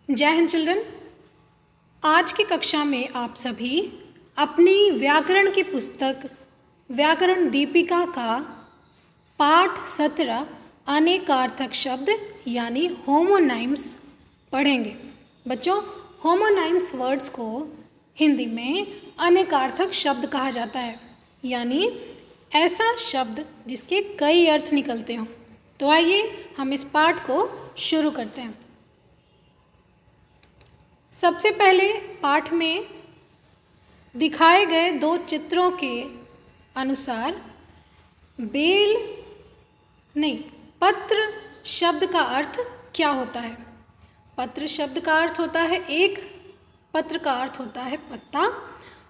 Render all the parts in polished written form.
जय हिंद चिल्ड्रन। आज की कक्षा में आप सभी अपनी व्याकरण की पुस्तक व्याकरण दीपिका का पाठ 17 अनेकार्थक शब्द यानी होमोनाइम्स पढ़ेंगे। बच्चों, होमोनाइम्स वर्ड्स को हिंदी में अनेकार्थक शब्द कहा जाता है, यानी ऐसा शब्द जिसके कई अर्थ निकलते हों। तो आइए हम इस पाठ को शुरू करते हैं। सबसे पहले पाठ में दिखाए गए दो चित्रों के अनुसार पत्र शब्द का अर्थ क्या होता है। पत्र शब्द का अर्थ होता है, एक पत्र का अर्थ होता है पत्ता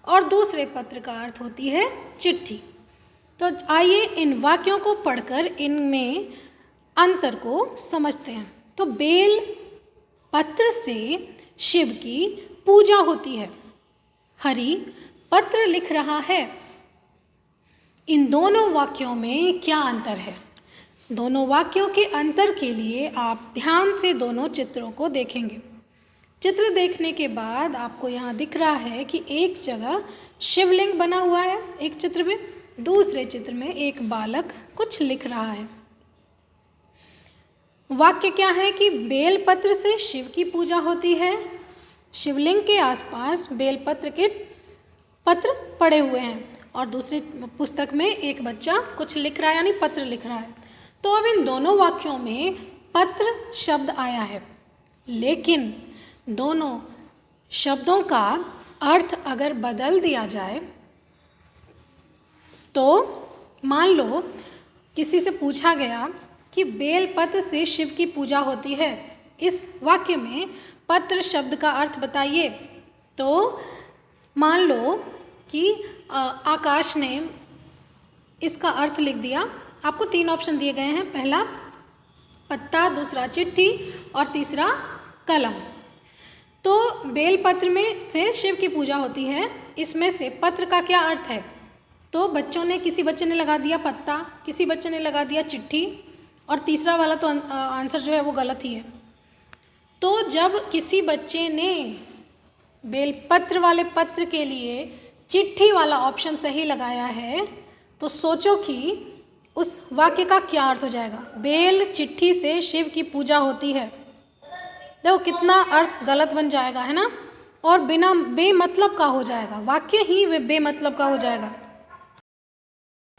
और दूसरे पत्र का अर्थ होती है चिट्ठी। तो आइए इन वाक्यों को पढ़कर इनमें अंतर को समझते हैं। तो बेल पत्र से शिव की पूजा होती है। हरि पत्र लिख रहा है। इन दोनों वाक्यों में क्या अंतर है? दोनों वाक्यों के अंतर के लिए आप ध्यान से दोनों चित्रों को देखेंगे। चित्र देखने के बाद आपको यहाँ दिख रहा है कि एक जगह शिवलिंग बना हुआ है एक चित्र में, दूसरे चित्र में एक बालक कुछ लिख रहा है। वाक्य क्या है कि बेलपत्र से शिव की पूजा होती है। शिवलिंग के आसपास बेलपत्र के पत्र पड़े हुए हैं और दूसरी पुस्तक में एक बच्चा कुछ लिख रहा है, यानी पत्र लिख रहा है। तो अब इन दोनों वाक्यों में पत्र शब्द आया है, लेकिन दोनों शब्दों का अर्थ अगर बदल दिया जाए तो मान लो किसी से पूछा गया कि बेलपत्र से शिव की पूजा होती है, इस वाक्य में पत्र शब्द का अर्थ बताइए। तो मान लो कि आकाश ने इसका अर्थ लिख दिया। आपको 3 ऑप्शन दिए गए हैं, पहला पत्ता, दूसरा चिट्ठी और तीसरा कलम। तो बेलपत्र में से शिव की पूजा होती है, इसमें से पत्र का क्या अर्थ है? तो किसी बच्चे ने लगा दिया पत्ता, किसी बच्चे ने लगा दिया चिट्ठी और तीसरा वाला तो आंसर जो है वो गलत ही है। तो जब किसी बच्चे ने बेलपत्र वाले पत्र के लिए चिट्ठी वाला ऑप्शन सही लगाया है, तो सोचो कि उस वाक्य का क्या अर्थ हो जाएगा। बेल चिट्ठी से शिव की पूजा होती है। देखो कितना अर्थ गलत बन जाएगा, है ना, और बिना बेमतलब का हो जाएगा, वाक्य ही वे बेमतलब का हो जाएगा।